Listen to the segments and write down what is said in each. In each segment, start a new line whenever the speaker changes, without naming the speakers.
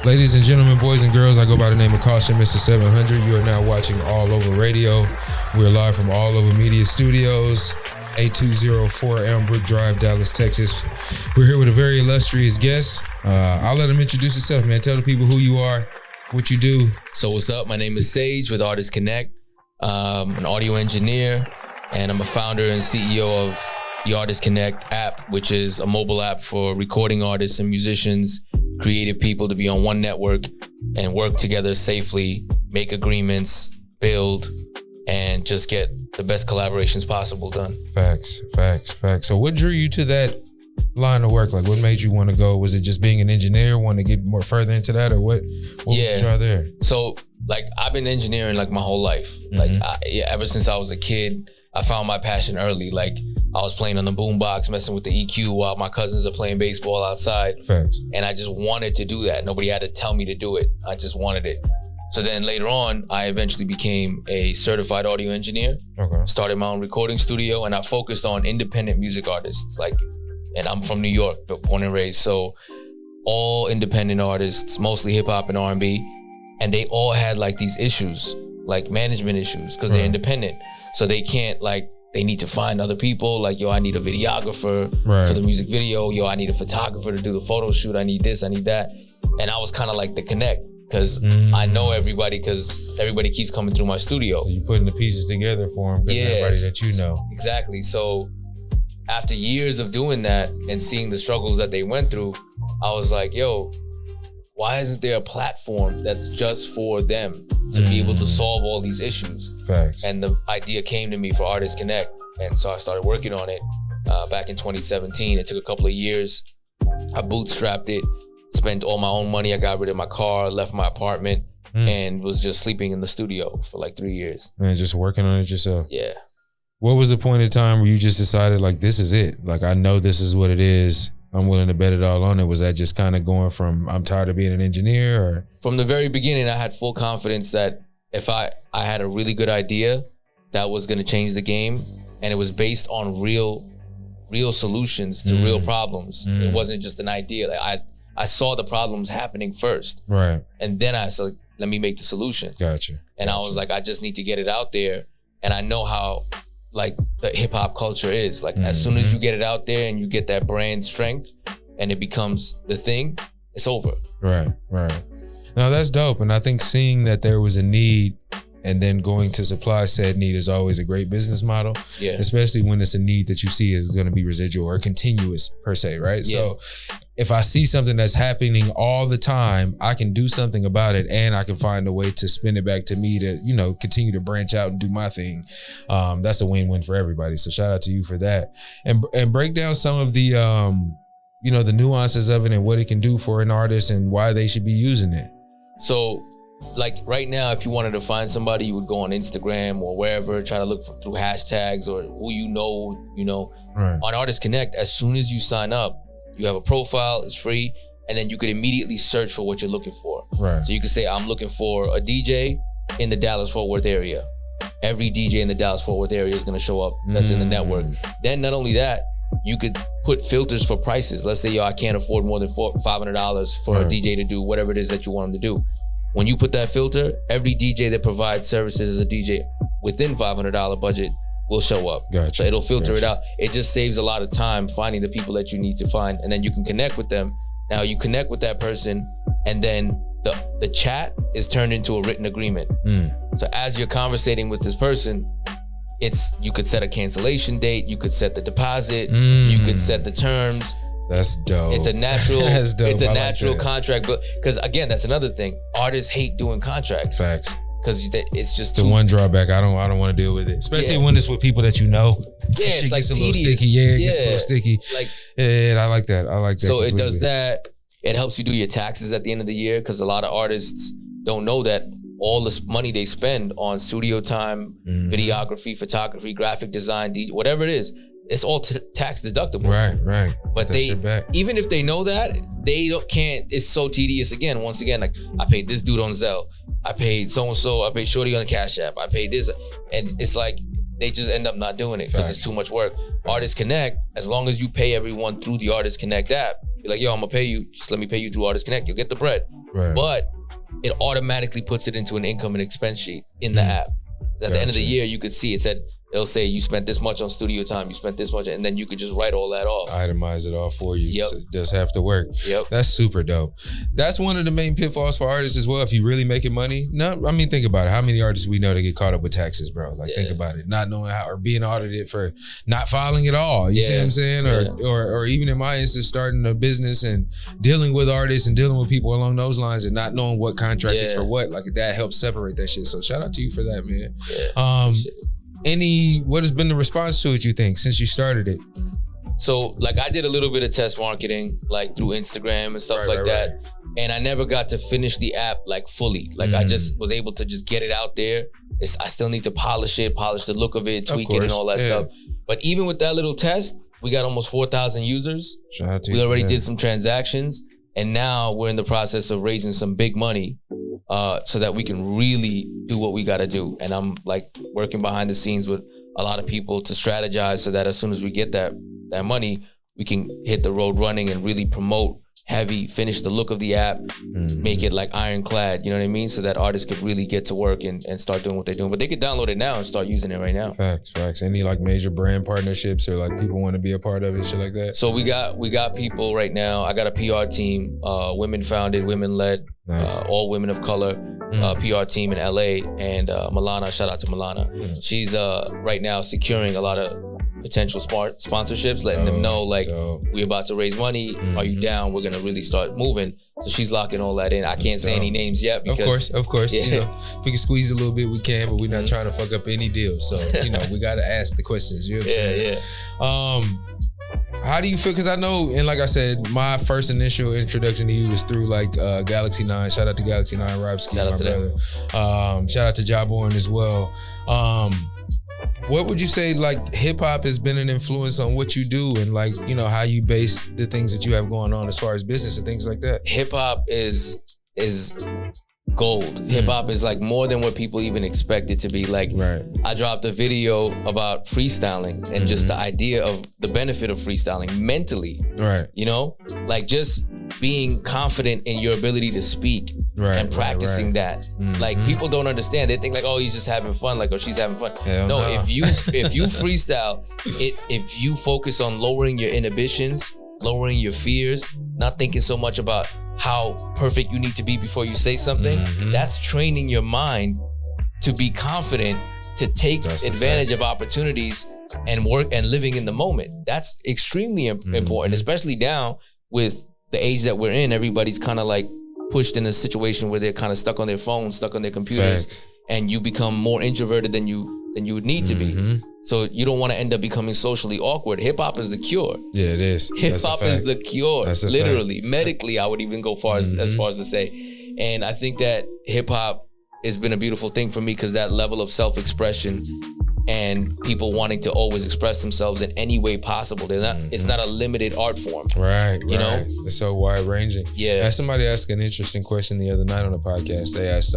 Ladies and gentlemen, boys and girls, I go by the name of Caution Mr. 700. You are now watching Allova Radio. We're live from Allova Media Studios, 8204 Elmbrook Drive, Dallas, Texas. We're here with a very illustrious guest. I'll let him introduce himself, man. Tell the people who you are, what you do.
So what's up? My name is Sage with Artist Connect. An audio engineer, and I'm a founder and CEO of the Artist Connect app, which is a mobile app for recording artists and musicians, creative people to be on one network and work together safely, make agreements, build, and just get the best collaborations possible done.
Facts. So what drew you to that line of work? Like, what made you want to go? Was it just being an engineer, want to get more further into that, or what was the draw there?
So, like, I've been engineering like my whole life.
Mm-hmm.
Like, ever since I was a kid, I found my passion early. Like, I was playing on the boombox, messing with the EQ while my cousins are playing baseball outside.
Facts.
And I just wanted to do that. Nobody had to tell me to do it. I just wanted it. So then later on, I eventually became a certified audio engineer.
Okay.
Started my own recording studio, and I focused on independent music artists. Like, and I'm from New York, but born and raised. So all independent artists, mostly hip hop and R&B, and they all had like these issues, like management issues, because they're independent. So they can't, like, they need to find other people. Like, yo, I need a videographer for the music video. Yo, I need a photographer to do the photo shoot. I need this, I need that. And I was kind of like the connect, because I know everybody, because everybody keeps coming through my studio.
So you're putting the pieces together for them, everybody that you know.
Exactly. So after years of doing that and seeing the struggles that they went through, I was like, yo, why isn't there a platform that's just for them to be able to solve all these issues?
Facts.
And the idea came to me for Artist Connect. And so I started working on it back in 2017. It took a couple of years. I bootstrapped it, spent all my own money. I got rid of my car, left my apartment, and was just sleeping in the studio for like 3 years.
Man, just working on it yourself.
Yeah.
What was the point in time where you just decided, like, this is it? Like, I know this is what it is. I'm willing to bet it all on it. Was that just kind of going from, I'm tired of being an engineer, or?
From the very beginning, I had full confidence that if I had a really good idea that was going to change the game, and it was based on real solutions to real problems. It wasn't just an idea. Like, I saw the problems happening first.
Right.
And then I said, let me make the solution.
Gotcha.
And I was like, I just need to get it out there. And I know how, like, the hip hop culture is. Like, as soon as you get it out there and you get that brand strength and it becomes the thing, it's over.
Right. Now that's dope. And I think seeing that there was a need and then going to supply said need is always a great business model. Yeah. Especially when it's a need that you see is going to be residual or continuous per se, right? Yeah. So if I see something that's happening all the time, I can do something about it, and I can find a way to spin it back to me to, you know, continue to branch out and do my thing. That's a win-win for everybody. So shout out to you for that. And break down some of the, you know, the nuances of it and what it can do for an artist and why they should be using it.
So, like, right now, if you wanted to find somebody, you would go on Instagram or wherever, try to look through hashtags or who you know. Right. On Artist Connect, as soon as you sign up, you have a profile, it's free, and then you could immediately search for what you're looking for.
Right.
So you could say, I'm looking for a DJ in the Dallas-Fort Worth area. Every DJ in the Dallas-Fort Worth area is going to show up that's in the network. Then not only that, you could put filters for prices. Let's say, yo, I can't afford more than $500 for a DJ to do whatever it is that you want them to do. When you put that filter, every DJ that provides services as a DJ within $500 budget will show up.
Gotcha.
So it'll filter it out. It just saves a lot of time finding the people that you need to find, and then you can connect with them. Now you connect with that person, and then the chat is turned into a written agreement. So as you're conversating with this person, you could set a cancellation date, you could set the deposit, you could set the terms.
That's dope.
It's a natural,
That's dope.
It's a
I
natural
like
contract, but because again, that's another thing. Artists hate doing contracts.
Facts.
Because it's just
the one drawback. I don't want to deal with it, especially when it's with people that you know.
Yeah, it's like
a
tedious.
little sticky. Yeah, it gets a little sticky.
Like,
yeah, I like that.
So
completely.
it does that. It helps you do your taxes at the end of the year, because a lot of artists don't know that all this money they spend on studio time, videography, photography, graphic design, whatever it is, it's all tax deductible.
Right.
But even if they know that, they can't. It's so tedious. Once again, like, I paid this dude on Zelle, I paid so and so, I paid Shorty on the Cash App, I paid this, and it's like they just end up not doing it because it's too much work. Artist Connect, as long as you pay everyone through the Artist Connect app, you're like, yo, I'm gonna pay you. Just let me pay you through Artist Connect. You'll get the bread. but it automatically puts it into an income and expense sheet in the app. At the end of the year, you could see it'll say you spent this much on studio time, you spent this much, and then you could just write all that off.
Itemize it all for you.
Yep.
So it does have to work.
Yep.
That's super dope. That's one of the main pitfalls for artists as well. If you really making money, think about it. How many artists we know that get caught up with taxes, bro? Like, think about it. Not knowing how, or being audited for not filing at all. You see what I'm saying? Or even in my instance, starting a business and dealing with artists and dealing with people along those lines and not knowing what contract is for what. Like, that helps separate that shit. So shout out to you for that, man. What has been the response to it, you think, since you started it?
So, like, I did a little bit of test marketing, like through Instagram and stuff like that. And I never got to finish the app like fully. Like, I just was able to just get it out there. I still need to polish the look of it, tweak it and all that stuff. But even with that little test, we got almost 4,000 users.
Shout out to you.
We already did some transactions. And now we're in the process of raising some big money so that we can really do what we got to do. And I'm like working behind the scenes with a lot of people to strategize so that as soon as we get that money, we can hit the road running and really promote heavy, finish the look of the app, make it like ironclad, you know what I mean? So that artists could really get to work and start doing what they're doing. But they could download it now and start using it right now.
Facts. Any like major brand partnerships or like people want to be a part of it, shit like that?
So we got people right now. I got a PR team, women founded, women led, all women of color, PR team in LA. And Milana, shout out to Milana. She's right now securing a lot of potential sponsorships, letting them know like we're about to raise money. Are you down? We're gonna really start moving. So she's locking all that in. I can't say any names yet because
of course. You know, if we can squeeze a little bit, we can, but we're not trying to fuck up any deal. So we gotta ask the questions. You know what I'm saying? How do you feel? Because I know, and like I said, my first initial introduction to you was through like Galaxy 9. Shout out to Galaxy 9, Robski, my brother. Shout out to Jawborn as well. What would you say like hip hop has been an influence on what you do and like, how you base the things that you have going on as far as business and things like that?
Hip hop is gold. Hip hop is like more than what people even expect it to be. Like, I dropped a video about freestyling and just the idea of the benefit of freestyling mentally. Like just being confident in your ability to speak and practicing that. Like people don't understand. They think like, oh, he's just having fun, like, oh, she's having fun. No, if you freestyle, if you focus on lowering your inhibitions, lowering your fears, not thinking so much about how perfect you need to be before you say something, that's training your mind to be confident, to take advantage of opportunities and work and living in the moment. That's extremely important, especially now with the age that we're in. Everybody's kind of like pushed in a situation where they're kind of stuck on their phones, stuck on their computers, and you become more introverted than you would need to be. So you don't want to end up becoming socially awkward. Hip hop is the cure.
Yeah, it is.
Hip hop is the cure.
That's
literally, medically, I would even go as far as to say. And I think that hip hop has been a beautiful thing for me because that level of self-expression and people wanting to always express themselves in any way possible. They're not. It's not a limited art form. You know,
it's so wide ranging.
Yeah.
I had somebody ask an interesting question the other night on the podcast. They asked,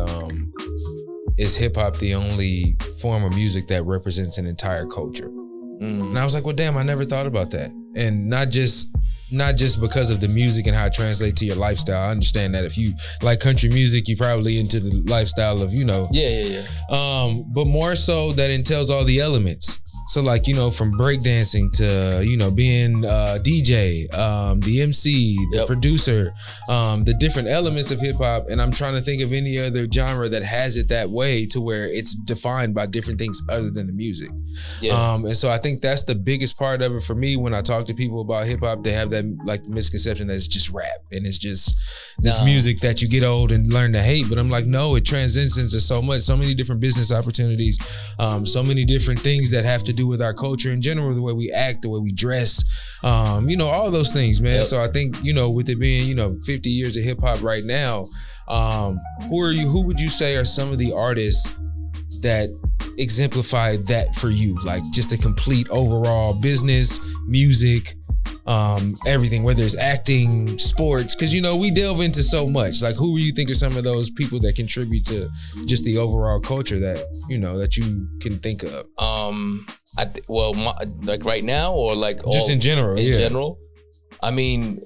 is hip hop the only form of music that represents an entire culture? And I was like, well, damn, I never thought about that. And not just because of the music and how it translates to your lifestyle. I understand that if you like country music, you're probably into the lifestyle of, but more so that entails all the elements. So like, from breakdancing to, being DJ, the MC, the producer, the different elements of hip hop. And I'm trying to think of any other genre that has it that way to where it's defined by different things other than the music. And so I think that's the biggest part of it for me. When I talk to people about hip hop, they have that like misconception that it's just rap and it's just this music that you get old and learn to hate. But I'm like, no, it transcends into so many different business opportunities, so many different things that have to do with our culture in general, the way we act, the way we dress, all those things, man. So I think, with it being, 50 years of hip hop right now, who would you say are some of the artists that exemplify that for you? Like just a complete overall business, music, everything, whether it's acting, sports, because we delve into so much. Like who do you think are some of those people that contribute to just the overall culture that that you can think of?
Like right now or like
just in general?
In general, I mean,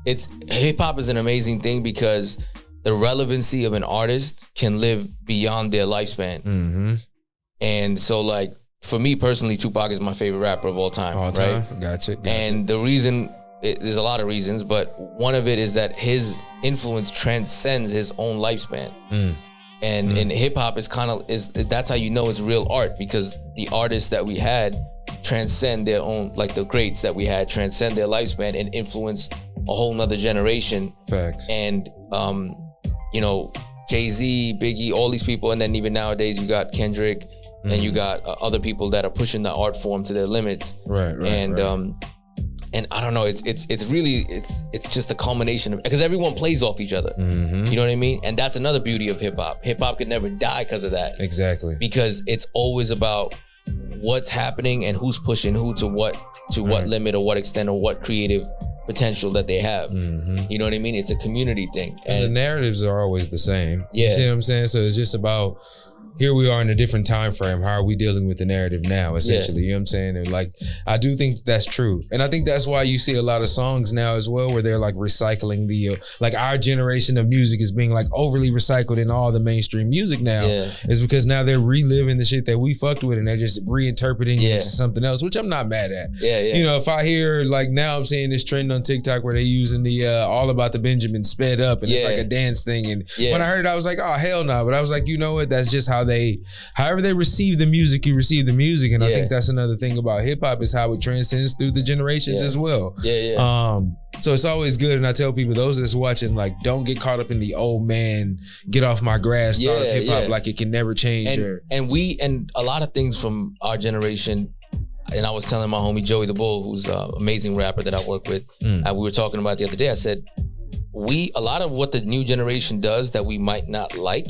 it's hip hop is an amazing thing because the relevancy of an artist can live beyond their lifespan.
Mm-hmm.
And so like, for me personally, Tupac is my favorite rapper of all time. Right?
Gotcha.
And the reason, there's a lot of reasons, but one of it is that his influence transcends his own lifespan. And in hip hop that's how you know it's real art, because the artists that we had transcend their own, like the greats that we had transcend their lifespan and influence a whole nother generation.
Facts.
And you know, Jay-Z, Biggie, all these people, and then even nowadays you got Kendrick, and you got other people that are pushing the art form to their limits.
Right.
And I don't know, it's really just a culmination of, because everyone plays off each other.
Mm-hmm.
You know what I mean? And that's another beauty of hip hop. Hip hop could never die because of that.
Exactly.
Because it's always about what's happening and who's pushing who to what limit or what extent or what creative potential that they have.
Mm-hmm.
You know what I mean? It's a community thing.
And the narratives are always the same.
Yeah.
You see what I'm saying? So it's just about, here we are in a different time frame. How are we dealing with the narrative now, essentially? You know what I'm saying? And like, I do think that's true. And I think that's why you see a lot of songs now as well, where they're like recycling like our generation of music is being like overly recycled in all the mainstream music now. Is because now they're reliving the shit that we fucked with and they're just reinterpreting it into something else, which I'm not mad at. You know, if I hear, like now I'm seeing this trend on TikTok where they're using the All About the Benjamin sped up and it's like a dance thing. And when I heard it, I was like, oh, hell no. But I was like, you know what? That's just how however they receive the music, you receive the music. And I think that's another thing about hip hop is how it transcends through the generations as well. So it's always good. And I tell people, those that's watching, like, don't get caught up in the old man, get off my grass thought of hip hop, like it can never change.
And a lot of things from our generation. And I was telling my homie Joey the Bull, who's an amazing rapper that I work with, and we were talking about the other day. I said, a lot of what the new generation does that we might not like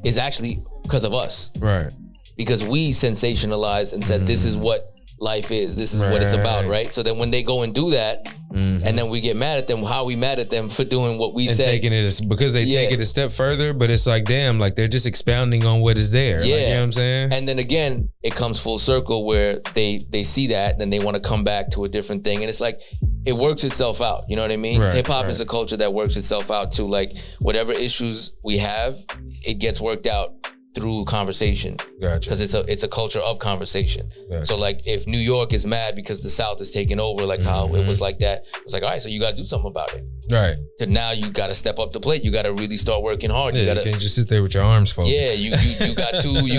is actually because of us.
Right.
Because we sensationalized and said, this is what life is. This is what it's about, right? So then when they go and do that, and then we get mad at them, how are we mad at them for doing what we said?
Taking it because they take it a step further, but it's like, damn, like they're just expounding on what is there. Like, you know what I'm saying?
And then again, it comes full circle where they see that and then they want to come back to a different thing. And it's like, it works itself out. You know what I mean? Hip hop is a culture that works itself out too. Like whatever issues we have, it gets worked out through conversation.
Gotcha.
Because it's a culture of conversation. Gotcha. So like if New York is mad because the South is taking over, like how it was like that, it's like, all right, so you got to do something about it.
Right.
So now you got to step up the plate. You got to really start working hard.
You can't just sit there with your arms folded.
Yeah, you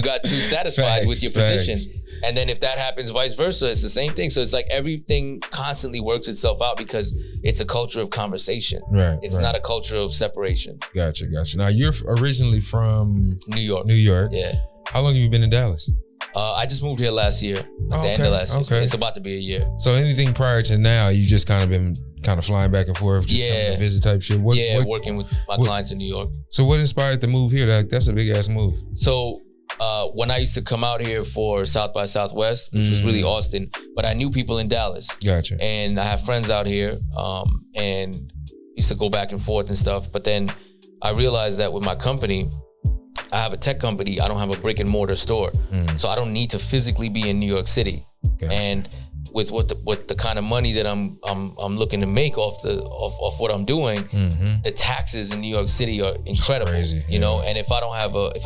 got too satisfied with your position. And then if that happens, vice versa, it's the same thing. So it's like everything constantly works itself out because it's a culture of conversation.
Right.
It's not a culture of separation.
Gotcha. Now you're originally from
New York.
Yeah. How long have you been in Dallas?
I just moved here last year. At the end of last year. So it's about to be a year.
So anything prior to now, you just kind of been flying back and forth, just coming to visit type shit?
Working with my clients in New York.
So what inspired the move here? That's a big ass move.
So when I used to come out here for South by Southwest, which was really Austin, but I knew people in Dallas.
Gotcha.
And I have friends out here, and used to go back and forth and stuff. But then I realized that with my company, I have a tech company. I don't have a brick and mortar store, so I don't need to physically be in New York City.
Gotcha. And
with the kind of money that I'm looking to make off what I'm doing, the taxes in New York City are incredible.
Crazy,
you know. And if I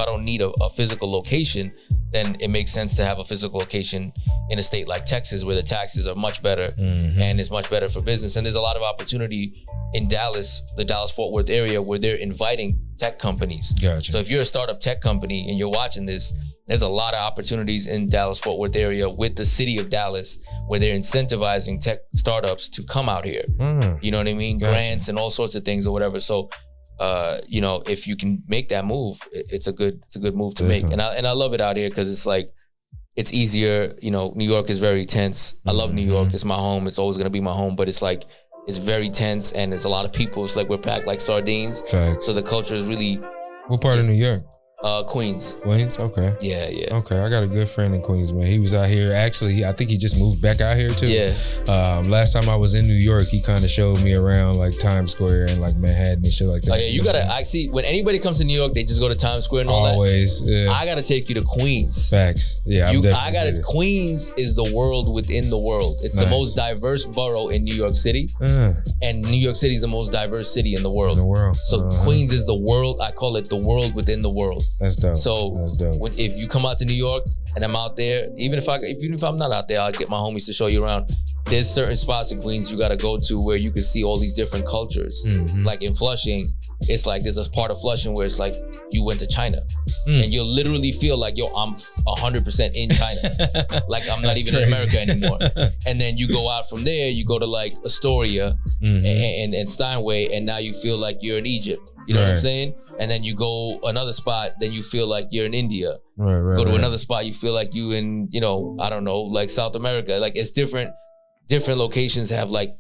don't need a physical location, then it makes sense to have a physical location in a state like Texas where the taxes are much better and it's much better for business. And there's a lot of opportunity in Dallas, the Dallas-Fort Worth area, where they're inviting tech companies.
Gotcha.
So if you're a startup tech company and you're watching this, there's a lot of opportunities in Dallas-Fort Worth area with the city of Dallas where they're incentivizing tech startups to come out here. You know what I mean? Gotcha. Grants and all sorts of things or whatever. So, you know, if you can make that move, it's a good move to make. And I love it out here because it's like, it's easier. You know, New York is very tense. I love New York. It's my home. It's always going to be my home. But it's like, it's very tense and there's a lot of people. It's like we're packed like sardines.
Facts.
So the culture is really...
What part of New York?
Queens.
Queens? Okay.
Yeah.
Okay, I got a good friend in Queens, man. He was out here. Actually, I think he just moved back out here too.
Yeah.
Last time I was in New York, he kind of showed me around like Times Square and like Manhattan and shit like that.
Oh yeah, you gotta. I see when anybody comes to New York, they just go to Times Square and all
Always,
that.
Yeah.
I gotta take you to Queens.
Facts. Yeah,
Queens is the world within the world. It's the most diverse borough in New York City, and New York City is the most diverse city in the world. So Queens is the world. I call it the world within the world.
That's dope.
So
that's dope.
If you come out to New York and I'm out there, even if I'm not out there, I'll get my homies to show you around. There's certain spots in Queens you gotta go to where you can see all these different cultures. Like in Flushing, it's like there's a part of Flushing where it's like you went to China, and you'll literally feel like, yo, I'm 100% in China. Like I'm not even in America anymore. And then you go out from there, you go to like Astoria and Steinway, and now you feel like you're in Egypt. You know what I'm saying? And then you go another spot, then you feel like you're in India. Go to another spot, you feel like you in, I don't know, like South America. Like it's different locations have like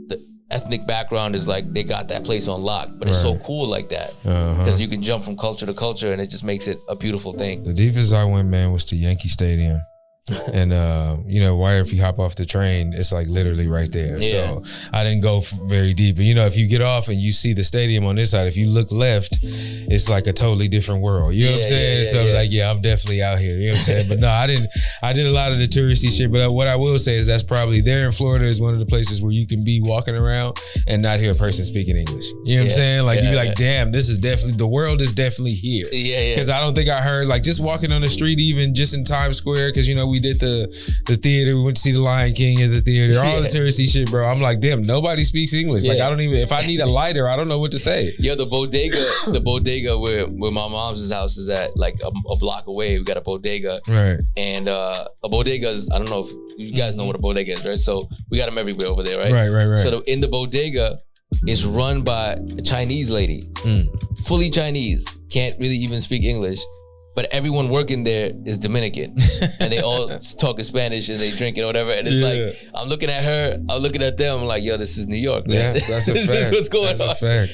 the ethnic background is like they got that place on lock, but it's so cool like that because you can jump from culture to culture and it just makes it a beautiful thing.
The deepest I went, man, was to Yankee Stadium. And why if you hop off the train, it's like literally right there. So I didn't go very deep. And if you get off and you see the stadium on this side, if you look left, it's like a totally different world. You know what I'm saying? So it's like, I'm definitely out here. You know what I'm saying? But no, I did a lot of the touristy shit. But what I will say is that's probably there in Florida is one of the places where you can be walking around and not hear a person speaking English. You know what I'm saying? Like you be like, damn, this is definitely, the world is definitely here. Because I don't think I heard, like just walking on the street, even just in Times Square, because we did the theater, we went to see the Lion King at the theater, all the touristy shit, bro. I'm like, damn, nobody speaks English. Like I don't even, if I need a lighter, I don't know what to say.
Yo, the bodega where my mom's house is at, like a block away, we got a bodega.
Right.
And a bodega is, I don't know if you guys know what a bodega is, right? So we got them everywhere over there, right?
Right.
So in the bodega, it's run by a Chinese lady, fully Chinese, can't really even speak English. But everyone working there is Dominican, and they all talk in Spanish and they drink it or whatever. And it's like, I'm looking at her, I'm looking at them, I'm like, yo, this is New York, man.
Yeah, that's a fact.
This is what's going on.
That's a fact.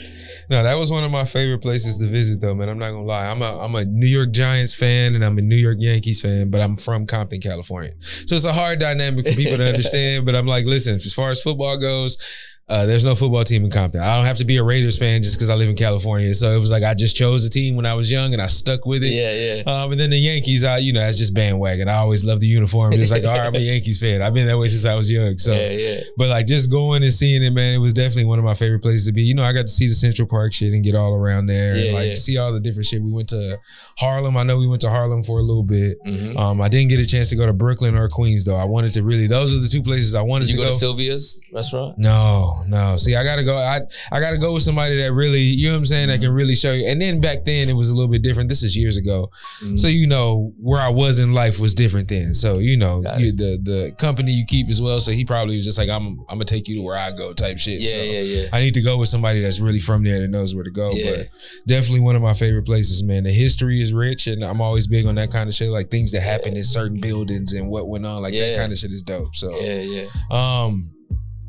No, that was one of my favorite places to visit, though, man. I'm not gonna lie. I'm a New York Giants fan and I'm a New York Yankees fan, but I'm from Compton, California. So it's a hard dynamic for people to understand. But I'm like, listen, as far as football goes, there's no football team in Compton. I don't have to be a Raiders fan just because I live in California. So it was like I just chose a team when I was young and I stuck with it. And then the Yankees, that's just bandwagon. I always loved the uniform. It was like, all right, I'm a Yankees fan. I've been that way since I was young. So, but like just going and seeing it, man, it was definitely one of my favorite places to be. I got to see the Central Park shit and get all around there and see all the different shit. We went to Harlem. I know we went to Harlem for a little bit. I didn't get a chance to go to Brooklyn or Queens though. I wanted to really, those are the two places I wanted to go.
Did you go to Sylvia's restaurant?
No. See, I gotta go. I gotta go with somebody that really, you know what I'm saying, that can really show you. And then back then it was a little bit different. This is years ago. So where I was in life was different then. So the company you keep as well. So he probably was just like, I'm gonna take you to where I go type shit. I need to go with somebody that's really from there that knows where to go. But definitely one of my favorite places, man. The history is rich and I'm always big on that kind of shit, like things that happen in certain buildings and what went on. Like that kind of shit is dope. So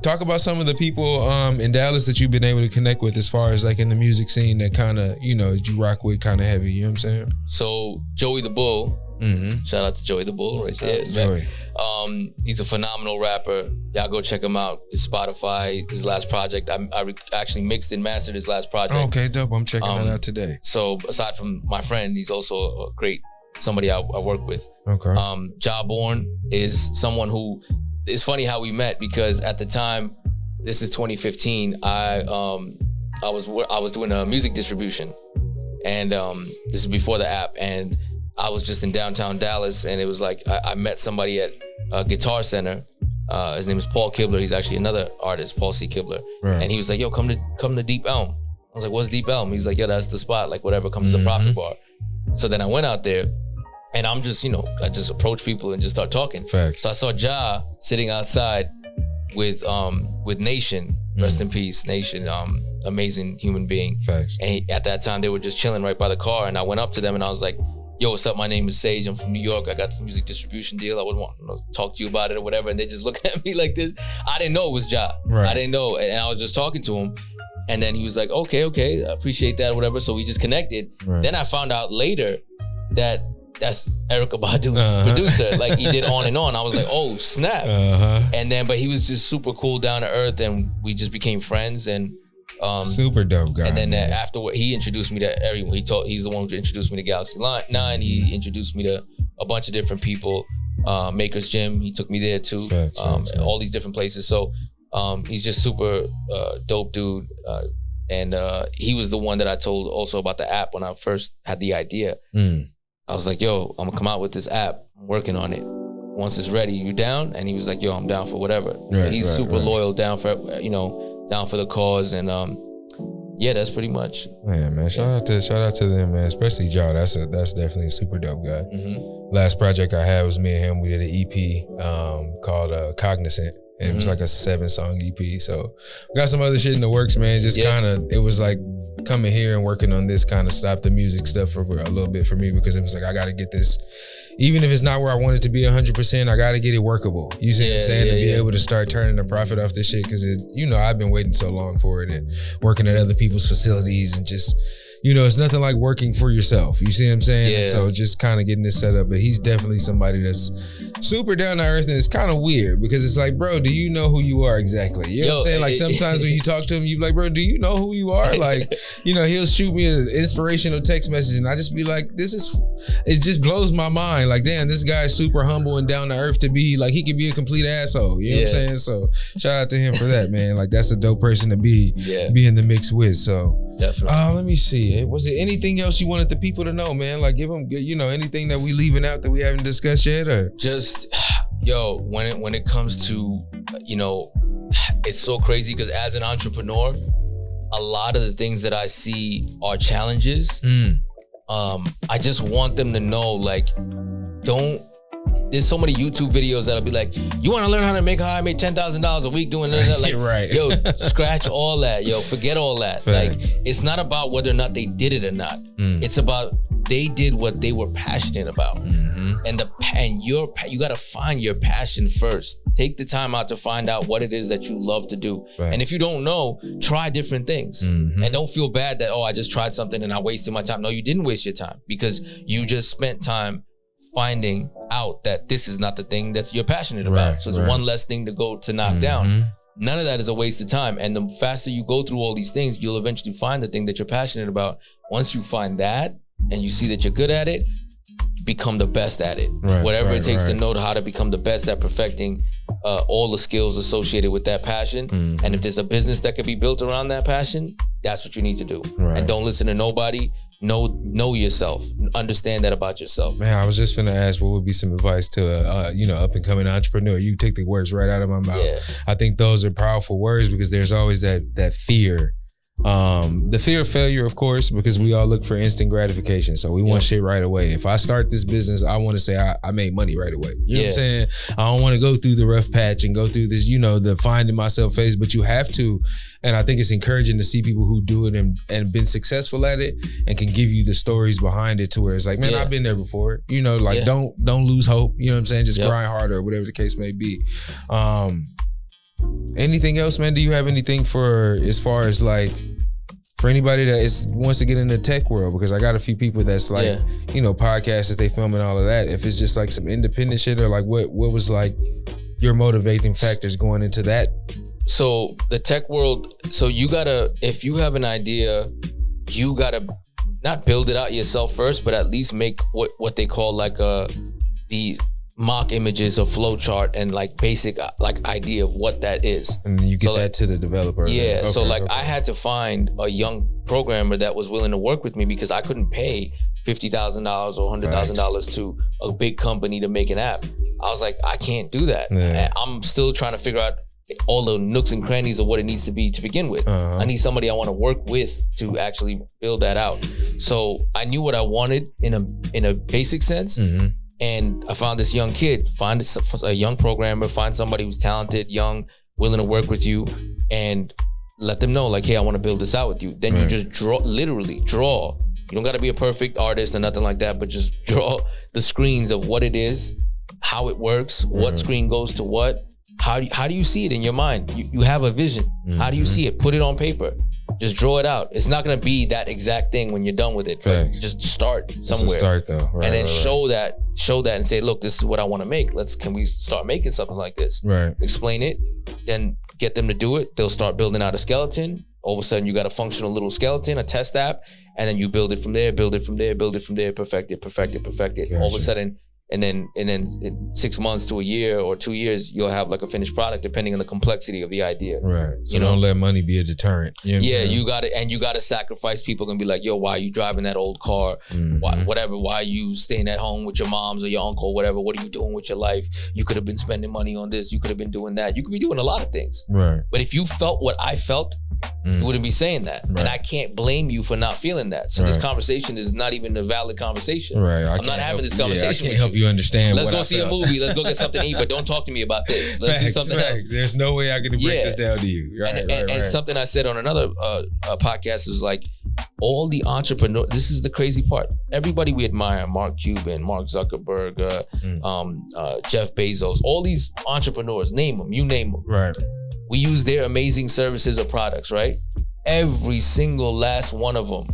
talk about some of the people in Dallas that you've been able to connect with as far as like in the music scene that kind of, you rock with kind of heavy, you know what I'm saying?
So Joey the Bull, shout out to Joey the Bull right there.
Joey.
He's a phenomenal rapper. Y'all go check him out. His Spotify, his last project. I actually mixed and mastered his last project.
Okay, dope. I'm checking that out today.
So aside from my friend, he's also a great somebody I work with.
Okay.
Jawborn is someone who, it's funny how we met because at the time, this is 2015, I was doing a music distribution and this is before the app, and I was just in downtown Dallas and it was like I met somebody at Guitar Center. His name is Paul Kibler. He's actually another artist, Paul C. Kibler. Right. And he was like, yo, come to Deep Elm. I was like, what's Deep Elm? He's like, yeah, that's the spot, like whatever, come to the Profit Bar. So then I went out there. And I'm just, I just approach people and just start talking.
Facts.
So I saw Ja sitting outside with Nation, rest in peace, Nation, amazing human being.
Facts.
And at that time they were just chilling right by the car, and I went up to them and I was like, yo, what's up? My name is Sage. I'm from New York. I got this music distribution deal. I would want to talk to you about it or whatever. And they just look at me like this. I didn't know it was Ja.
Right.
I didn't know. And I was just talking to him. And then he was like, okay, I appreciate that or whatever. So we just connected. Right. Then I found out later that's Erykah Badu's producer. Like, he did On and On. I was like, oh, snap. And then, but he was just super cool, down to earth, and we just became friends. And
super dope guy.
And then afterward, he introduced me to everyone. He's the one who introduced me to Galaxy 9. He introduced me to a bunch of different people. Maker's Gym, he took me there too. Facts. All these different places. So he's just super dope dude. And he was the one that I told also about the app when I first had the idea. I was like, yo, I'm gonna come out with this app. I'm working on it. Once it's ready, you down? And he was like, yo, I'm down for whatever. So he's super loyal, down for down for the cause. And yeah, that's pretty much.
Man, shout out to them, man. Especially Joe. That's definitely a super dope guy. Last project I had was me and him. We did an EP called Cognizant. And it was like a 7-song EP. So we got some other shit in the works, man. Just kind of, it was like coming here and working on this kind of stopped the music stuff for a little bit for me, because it was like, I got to get this, even if it's not where I want it to be 100%, I got to get it workable. You see what I'm saying? To be able to start turning a profit off this shit, because I've been waiting so long for it and working at other people's facilities and just, it's nothing like working for yourself. You see what I'm saying? Yeah. So just kind of getting this set up. But he's definitely somebody that's super down to earth, and it's kind of weird because it's like, bro, do you know who you are exactly? You know what I'm saying? Like, sometimes when you talk to him, you be like, bro, do you know who you are? Like, he'll shoot me an inspirational text message and I just be like, it just blows my mind. Like, damn, this guy is super humble and down to earth to be like, he could be a complete asshole. You know what I'm saying? So shout out to him for that, man. Like, that's a dope person to be in the mix with. So definitely. Let me see. Was there anything else you wanted the people to know, man? Like, give them, anything that we leaving out that we haven't discussed yet, or just,
when it comes to, it's so crazy because as an entrepreneur, a lot of the things that I see are challenges. I just want them to know, like, there's so many YouTube videos that'll be like, you want to learn how to make I made $10,000 a week doing that? Like, right. Yo, scratch all that. Yo, forget all that. Facts. Like, it's not about whether or not they did it or not. It's about they did what they were passionate about. And you got to find your passion first. Take the time out to find out what it is that you love to do. Right. And if you don't know, try different things. And don't feel bad that, I just tried something and I wasted my time. No, you didn't waste your time, because you just spent time finding out that this is not the thing that you're passionate about. So it's one less thing to knock down. None of that is a waste of time. And the faster you go through all these things, you'll eventually find the thing that you're passionate about. Once you find that and you see that you're good at it, become the best at it. Whatever it takes to know how to become the best at perfecting all the skills associated with that passion. And if there's a business that could be built around that passion, that's what you need to do. And don't listen to nobody. Know yourself. Understand that about yourself.
Man, I was just finna ask, what would be some advice to a up and coming entrepreneur? You took the words right out of my mouth. I think those are powerful words, because there's always that fear. The fear of failure, of course, because we all look for instant gratification. So we want shit right away. If I start this business, I want to say I made money right away. You know what I'm saying? I don't want to go through the rough patch and go through this, the finding myself phase, but you have to. And I think it's encouraging to see people who do it and been successful at it and can give you the stories behind it, to where it's like, man, I've been there before. Don't lose hope. You know what I'm saying? Just grind harder, or whatever the case may be. Anything else, man? Do you have anything as far as like, for anybody that wants to get in the tech world? Because I got a few people that's like, podcasts that they film and all of that. If it's just like some independent shit, or like what was like your motivating factors going into that?
So the tech world, if you have an idea, you gotta not build it out yourself first, but at least make what they call like the mock images or flow chart and like basic like idea of what that is.
And you get that to the developer.
Yeah. Okay, so I had to find a young programmer that was willing to work with me, because I couldn't pay $50,000 or $100,000 to a big company to make an app. I was like, I can't do that. Yeah. I'm still trying to figure out all the nooks and crannies of what it needs to be to begin with. I need somebody I want to work with to actually build that out. So I knew what I wanted in a basic sense. And I found this young kid, find a young programmer, find somebody who's talented, young, willing to work with you, and let them know, like, hey, I want to build this out with you. Then you just literally draw. You don't got to be a perfect artist or nothing like that, but just draw the screens of what it is, how it works, what screen goes to what, how do you see it in your mind? You have a vision. Mm-hmm. How do you see it? Put it on paper. Just draw it out. It's not gonna be that exact thing when you're done with it. But just start somewhere.
It's a start though,
and then show that, and say, look, this is what I want to make. Can we start making something like this?
Right.
Explain it, then get them to do it. They'll start building out a skeleton. All of a sudden, you got a functional little skeleton, a test app, and then you build it from there, perfect it. Gotcha. All of a sudden. And then in 6 months to a year or 2 years, you'll have like a finished product depending on the complexity of the idea.
Right. So don't let money be a deterrent. You know
you got to, and you got to sacrifice. People gonna be like, yo, why are you driving that old car?
Mm-hmm.
Why are you staying at home with your moms or your uncle, whatever? What are you doing with your life? You could have been spending money on this. You could have been doing that. You could be doing a lot of things.
Right.
But if you felt what I felt, you wouldn't be saying that. Right. And I can't blame you for not feeling that. So this conversation is not even a valid conversation.
Right.
I'm not having this conversation.
I can't help you understand.
Let's go see a movie. Let's go get something to eat, but don't talk to me about this. Let's do something else.
There's no way I can break this down to you. Right,
and something I said on another podcast was like, all the entrepreneurs, this is the crazy part. Everybody we admire, Mark Cuban, Mark Zuckerberg, Jeff Bezos, all these entrepreneurs, name them, you name them.
Right.
We use their amazing services or products, right? Every single last one of them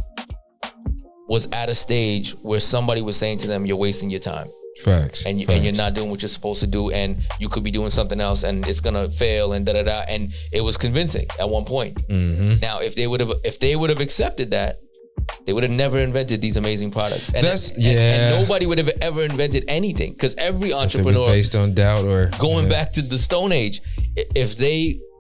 was at a stage where somebody was saying to them, you're wasting your time.
Facts.
And you're not doing what you're supposed to do, and you could be doing something else, and it's gonna fail, and da-da-da. And it was convincing at one point.
Mm-hmm.
Now, if they would have accepted that, they would have never invented these amazing products. And nobody would have ever invented anything, because every entrepreneur,
if it was based on doubt or
going back to the Stone Age,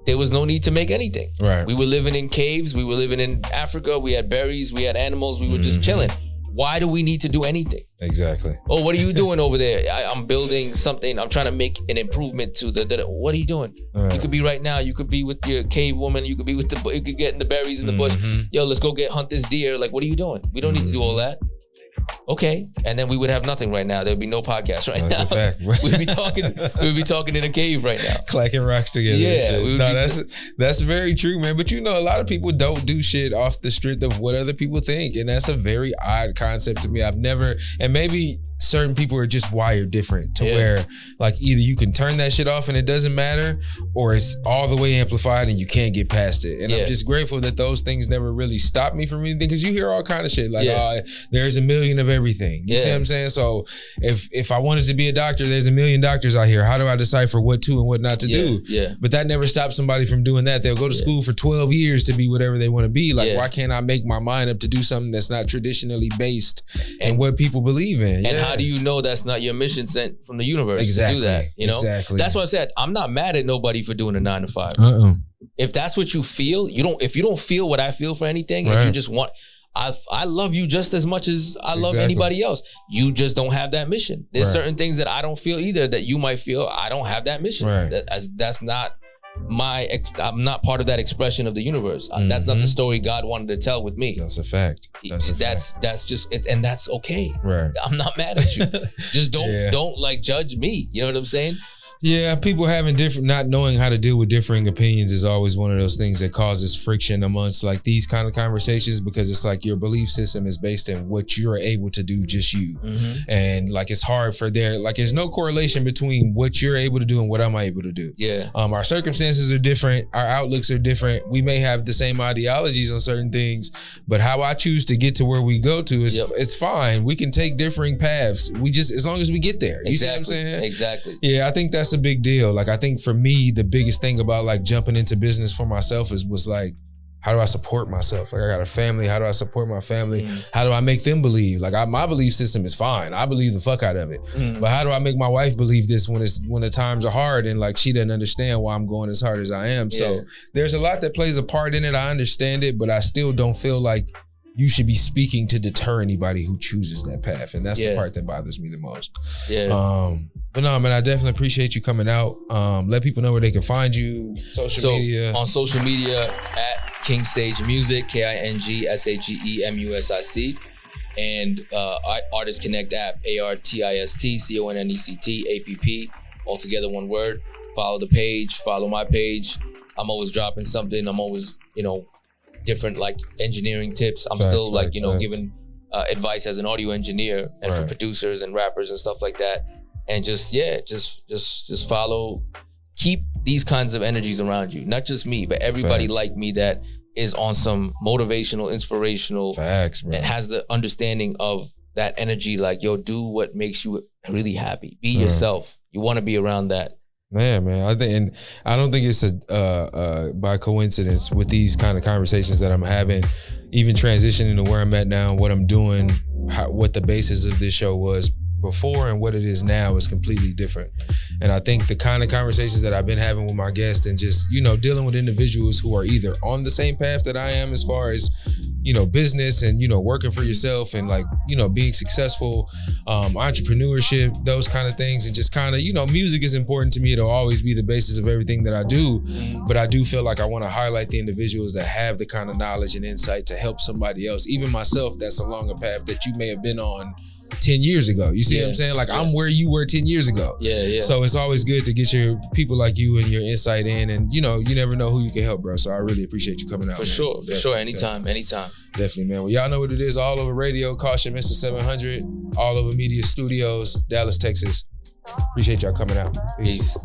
there was no need to make anything.
Right.
We were living in caves. We were living in Africa. We had berries. We had animals. We were just chilling. Why do we need to do anything?
Exactly.
Oh, what are you doing over there? I'm building something. I'm trying to make an improvement to the what are you doing? You could be right now. You could be with your cave woman. You could be with you could get in the berries in the bush. Yo, let's go hunt this deer. Like, what are you doing? We don't need to do all that. Okay, and then we would have nothing right now. There'd be no podcast right now.
That's a fact.
We'd be talking in a cave right now,
clacking rocks together.
Yeah,
that's very true, man. But a lot of people don't do shit off the strength of what other people think, and that's a very odd concept to me. I've never, and maybe certain people are just wired different to where like either you can turn that shit off and it doesn't matter, or it's all the way amplified and you can't get past it. And I'm just grateful that those things never really stopped me from anything, because you hear all kind of shit like, there's a million of everything. You see what I'm saying? So if I wanted to be a doctor, there's a million doctors out here. How do I decipher what to and what not to do?
Yeah.
But that never stops somebody from doing that. They'll go to school for 12 years to be whatever they want to be. Like, why can't I make my mind up to do something that's not traditionally based in what people believe in?
And how do you know that's not your mission sent from the universe to do that?
Exactly.
That's why I said I'm not mad at nobody for doing a 9 to 5. If that's what you feel, if you don't feel what I feel for anything, and you just want, I love you just as much as I love anybody else. You just don't have that mission. There's certain things that I don't feel either that you might feel. I don't have that mission. That's not I'm not part of that expression of the universe. That's not the story God wanted to tell with me.
That's a fact.
That's just it, and that's okay.
Right.
I'm not mad at you. Just don't like judge me. You know what I'm saying?
Yeah, people having not knowing how to deal with differing opinions is always one of those things that causes friction amongst like these kind of conversations, because it's like your belief system is based on what you're able to do, just you. And like, it's hard for there's no correlation between what you're able to do and what I'm able to do.
Yeah.
Our circumstances are different. Our outlooks are different. We may have the same ideologies on certain things, but how I choose to get to where we go to is it's fine. We can take differing paths. We just, as long as we get there. You see what I'm saying?
Exactly.
Yeah, I think that's a big deal. Like, I think for me, the biggest thing about like jumping into business for myself was like, how do I support myself? Like, I got a family. How do I support my family? How do I make them believe? Like, my belief system is fine. I believe the fuck out of it. But how do I make my wife believe this when the times are hard and like she doesn't understand why I'm going as hard as I am? So there's a lot that plays a part in it. I understand it, but I still don't feel like you should be speaking to deter anybody who chooses that path. And that's the part that bothers me the most. But no, man, I definitely appreciate you coming out. Let people know where they can find you, social media. On
social media, at King Sage Music, KINGSAGEMUSIC. And Artist Connect app, ARTISTCONNECT APP, all together one word. Follow the page, follow my page. I'm always dropping something. I'm always, different like engineering tips. I'm still giving advice as an audio engineer and for producers and rappers and stuff like that. And just follow, keep these kinds of energies around you. Not just me, but everybody like me that is on some motivational, inspirational, and has the understanding of that energy. Like, yo, do what makes you really happy. Be yourself. You want to be around that.
Man, I think, and I don't think it's by coincidence with these kind of conversations that I'm having, even transitioning to where I'm at now, what I'm doing, what the basis of this show was before and what it is now is completely different. And I think the kind of conversations that I've been having with my guests and just, dealing with individuals who are either on the same path that I am as far as, business and, working for yourself and like, being successful, entrepreneurship, those kind of things. And just kind of, music is important to me. It'll always be the basis of everything that I do. But I do feel like I want to highlight the individuals that have the kind of knowledge and insight to help somebody else, even myself, that's along a path that you may have been on 10 years ago. You see what I'm saying? Like I'm where you were 10 years ago. So it's always good to get your people like you and your insight in, and you never know who you can help, bro. So I really appreciate you coming out. For
sure. Anytime.
Definitely, man. Well, y'all know what it is. Allova Radio, Caution, Mr. 700, Allova Media Studios, Dallas, Texas. Appreciate y'all coming out. Peace.